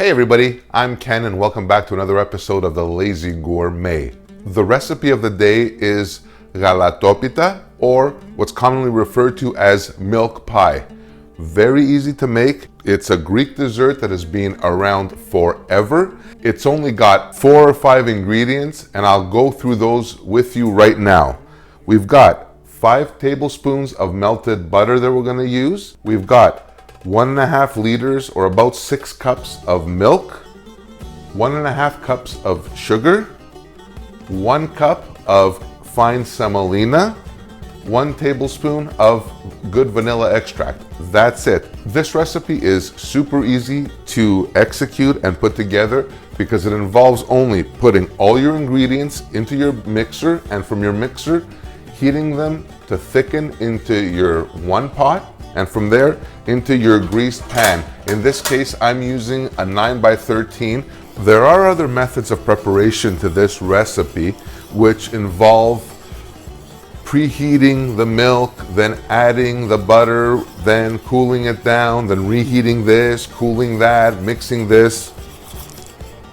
Hey everybody, I'm Ken and welcome back to another episode of The Lazy Gourmet. The recipe of the day is Galatopita, or what's commonly referred to as milk pie. Very easy to make. It's a Greek dessert that has been around forever. It's only got 4 or 5 ingredients and I'll go through those with you right now. We've got 5 tablespoons of melted butter that we're going to use. We've got 1.5 liters or about 6 cups of milk, 1.5 cups of sugar, 1 cup of fine semolina, 1 tablespoon of good vanilla extract. That's it. This recipe is super easy to execute and put together because it involves only putting all your ingredients into your mixer and from your mixer heating them to thicken into your one pot, and from there into your greased pan. In this case, I'm using a 9x13. There are other methods of preparation to this recipe which involve preheating the milk, then adding the butter, then cooling it down, then reheating this, cooling that, mixing this.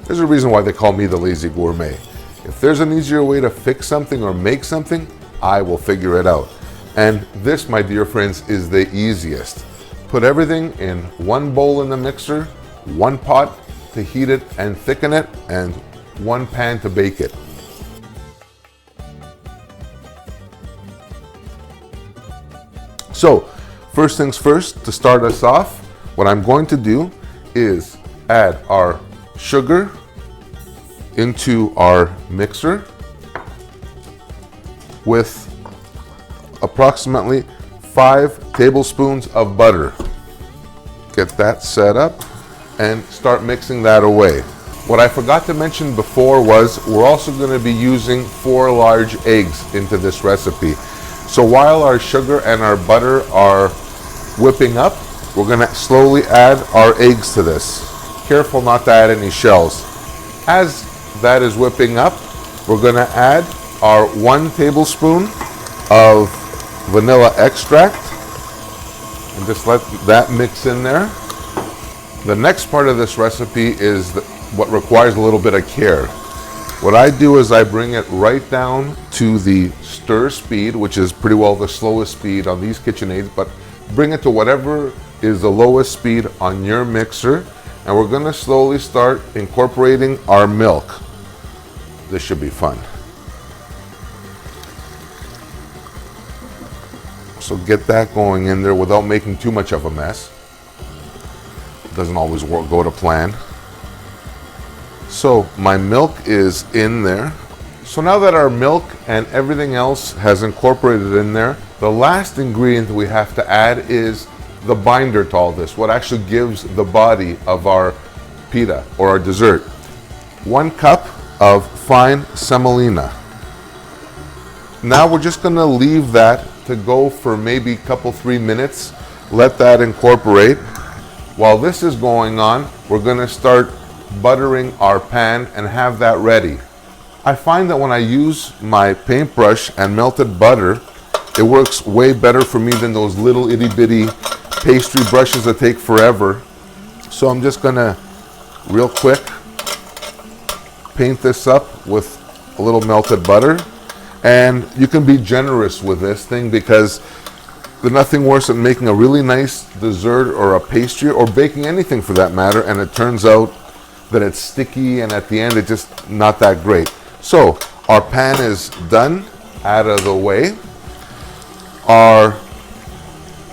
There's a reason why they call me the Lazy Gourmet. If there's an easier way to fix something or make something, I will figure it out. And this, my dear friends, is the easiest. Put everything in one bowl in the mixer, one pot to heat it and thicken it, and one pan to bake it. So, first things first, to start us off, what I'm going to do is add our sugar into our mixer with approximately 5 tablespoons of butter. Get that set up and start mixing that away. What I forgot to mention before was we're also going to be using 4 large eggs into this recipe. So while our sugar and our butter are whipping up, we're going to slowly add our eggs to this. Careful not to add any shells. As that is whipping up, we're going to add our 1 tablespoon of vanilla extract and just let that mix in there. The next part of this recipe is what requires a little bit of care. What I do is I bring it right down to the stir speed, which is pretty well the slowest speed on these KitchenAids, but bring it to whatever is the lowest speed on your mixer, and we're going to slowly start incorporating our milk. This should be fun. So get that going in there without making too much of a mess. It doesn't always go to plan. So my milk is in there. So now that our milk and everything else has incorporated in there, the last ingredient we have to add is the binder to all this, what actually gives the body of our pita or our dessert. 1 cup of fine semolina. Now we're just going to leave that to go for maybe a couple 3 minutes. Let that incorporate. While this is going on, we're going to start buttering our pan and have that ready. I find that when I use my paintbrush and melted butter, it works way better for me than those little itty bitty pastry brushes that take forever. So I'm just going to real quick paint this up with a little melted butter. And you can be generous with this thing because there's nothing worse than making a really nice dessert or a pastry or baking anything for that matter, and it turns out that it's sticky and at the end it's just not that great. So our pan is done, out of the way. Our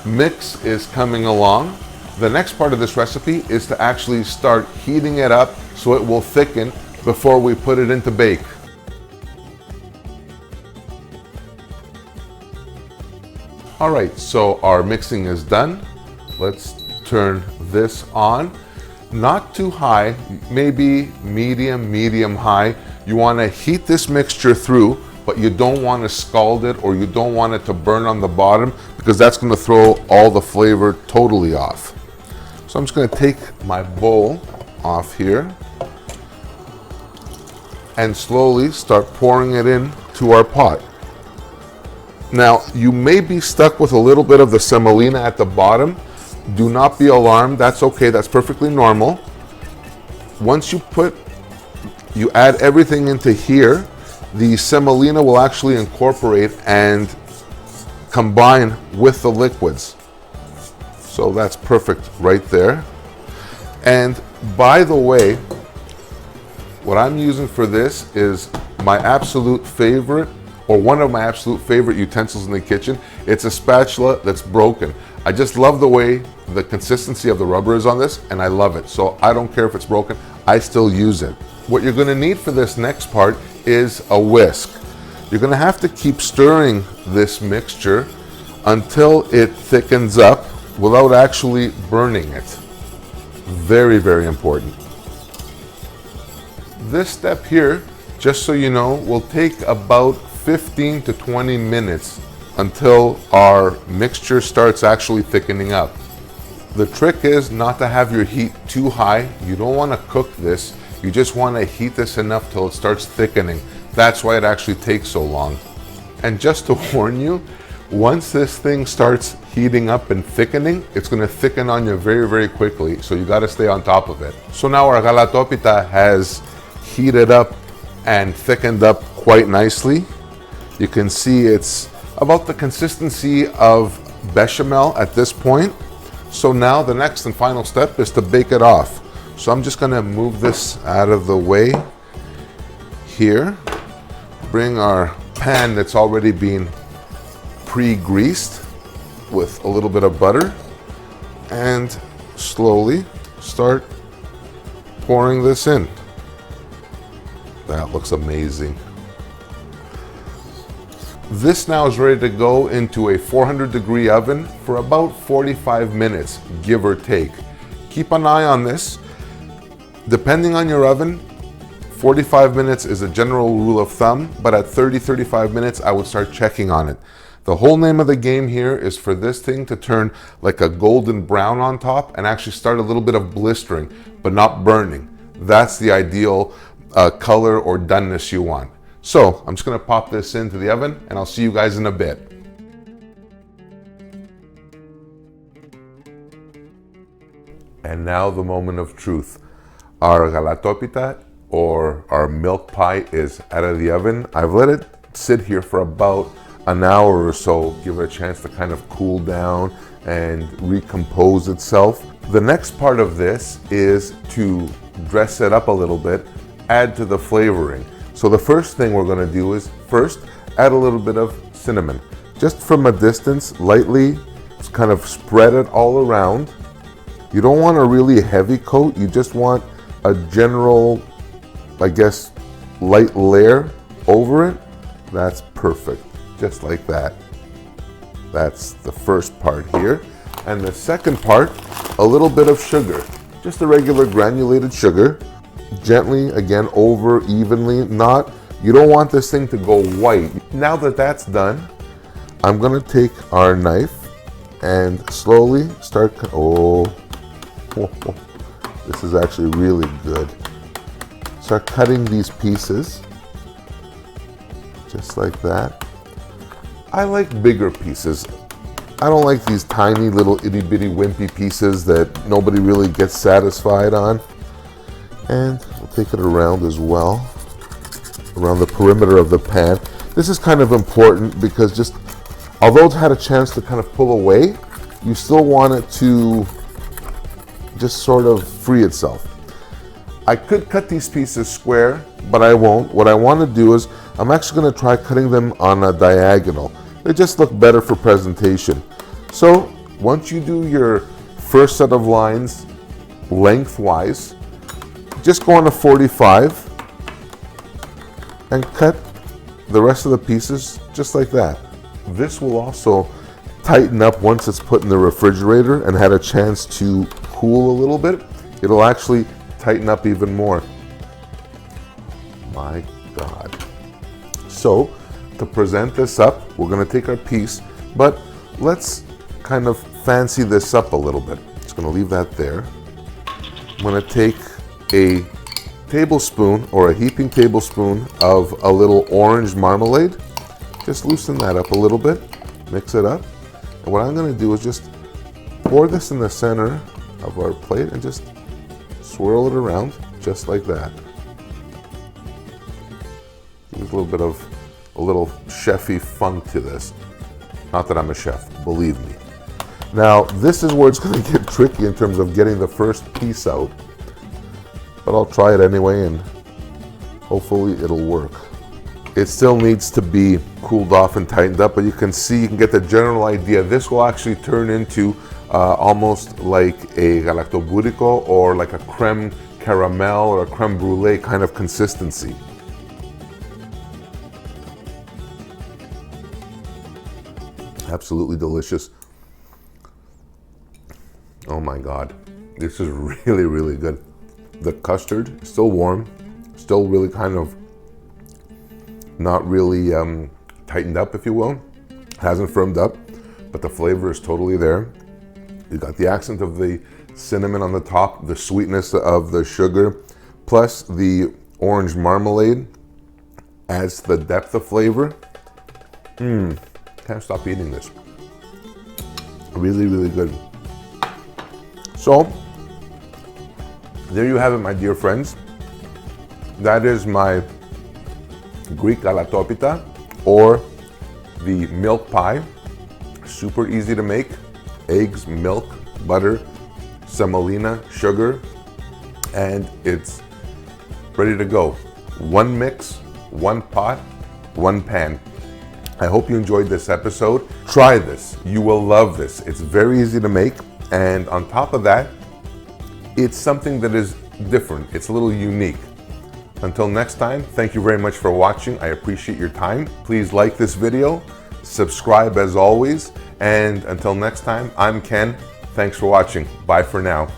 mix is coming along. The next part of this recipe is to actually start heating it up so it will thicken before we put it into bake. All right, so our mixing is done. Let's turn this on. Not too high, maybe medium high. You want to heat this mixture through, but you don't want to scald it or you don't want it to burn on the bottom because that's going to throw all the flavor totally off. So I'm just going to take my bowl off here and slowly start pouring it into our pot. Now, you may be stuck with a little bit of the semolina at the bottom. Do not be alarmed. That's okay. That's perfectly normal. once you add everything into here, the semolina will actually incorporate and combine with the liquids. So that's perfect right there. And by the way, what I'm using for this is my absolute favorite, or one of my absolute favorite utensils in the kitchen. It's a spatula that's broken. I just love the way the consistency of the rubber is on this, and I love it. So I don't care if it's broken, I still use it. What you're gonna need for this next part is a whisk. You're gonna have to keep stirring this mixture until it thickens up without actually burning it. Very, very important. This step here, just so you know, will take about 15 to 20 minutes until our mixture starts actually thickening up. The trick is not to have your heat too high. You don't want to cook this. You just want to heat this enough till it starts thickening. That's why it actually takes so long. And just to warn you, once this thing starts heating up and thickening, it's going to thicken on you very, very quickly. So you got to stay on top of it. So now our Galatopita has heated up and thickened up quite nicely. You can see it's about the consistency of bechamel at this point. So now the next and final step is to bake it off. So I'm just gonna move this out of the way here. Bring our pan that's already been pre-greased with a little bit of butter, and slowly start pouring this in. That looks amazing. This now is ready to go into a 400-degree oven for about 45 minutes, give or take. Keep an eye on this. Depending on your oven, 45 minutes is a general rule of thumb, but at 30-35 minutes, I would start checking on it. The whole name of the game here is for this thing to turn like a golden brown on top and actually start a little bit of blistering, but not burning. That's the ideal color or doneness you want. So I'm just gonna pop this into the oven and I'll see you guys in a bit. And now the moment of truth. Our Galatopita, or our milk pie, is out of the oven. I've let it sit here for about an hour or so, give it a chance to kind of cool down and recompose itself. The next part of this is to dress it up a little bit, add to the flavoring. So the first thing we're gonna do is first add a little bit of cinnamon. Just from a distance, lightly, just kind of spread it all around. You don't want a really heavy coat, you just want a general, I guess, light layer over it. That's perfect, just like that. That's the first part here. And the second part, a little bit of sugar, just a regular granulated sugar. Gently, again, over evenly, you don't want this thing to go white. Now that that's done, I'm gonna take our knife and slowly start, this is actually really good. Start cutting these pieces, just like that. I like bigger pieces. I don't like these tiny little itty bitty wimpy pieces that nobody really gets satisfied on. And we'll take it around as well, around the perimeter of the pan. This is kind of important because just, although it's had a chance to kind of pull away, you still want it to just sort of free itself. I could cut these pieces square, but I won't. What I want to do is, I'm actually going to try cutting them on a diagonal. They just look better for presentation. So once you do your first set of lines lengthwise, just go on a 45 and cut the rest of the pieces just like that. This will also tighten up once it's put in the refrigerator and had a chance to cool a little bit. It'll actually tighten up even more. My God. So to present this up, we're gonna take our piece, but let's kind of fancy this up a little bit. Just gonna leave that there. I'm gonna take a tablespoon or a heaping tablespoon of a little orange marmalade. Just loosen that up a little bit, mix it up. And what I'm gonna do is just pour this in the center of our plate and just swirl it around. just like that. There's a little chefy funk to this. Not that I'm a chef, believe me. Now, this is where it's going to get tricky in terms of getting the first piece out. But I'll try it anyway, and hopefully it'll work. It still needs to be cooled off and tightened up, but you can see, you can get the general idea. This will actually turn into almost like a galactoburico or like a creme caramel or a creme brulee kind of consistency. Absolutely delicious. Oh my God, this is really, really good. The custard is still warm, still really kind of not really tightened up, if you will. Hasn't firmed up, but the flavor is totally there. You got the accent of the cinnamon on the top, the sweetness of the sugar, plus the orange marmalade adds to the depth of flavor. Can't stop eating this. Really, really good. So, there you have it, my dear friends. That is my Greek Galatopita, or the milk pie. Super easy to make. Eggs, milk, butter, semolina, sugar, and it's ready to go. One mix, one pot, one pan. I hope you enjoyed this episode. Try this. You will love this. It's very easy to make, and on top of that, it's something that is different. It's a little unique. Until next time, thank you very much for watching. I appreciate your time. Please like this video, subscribe as always, and until next time, I'm Ken. Thanks for watching. Bye for now.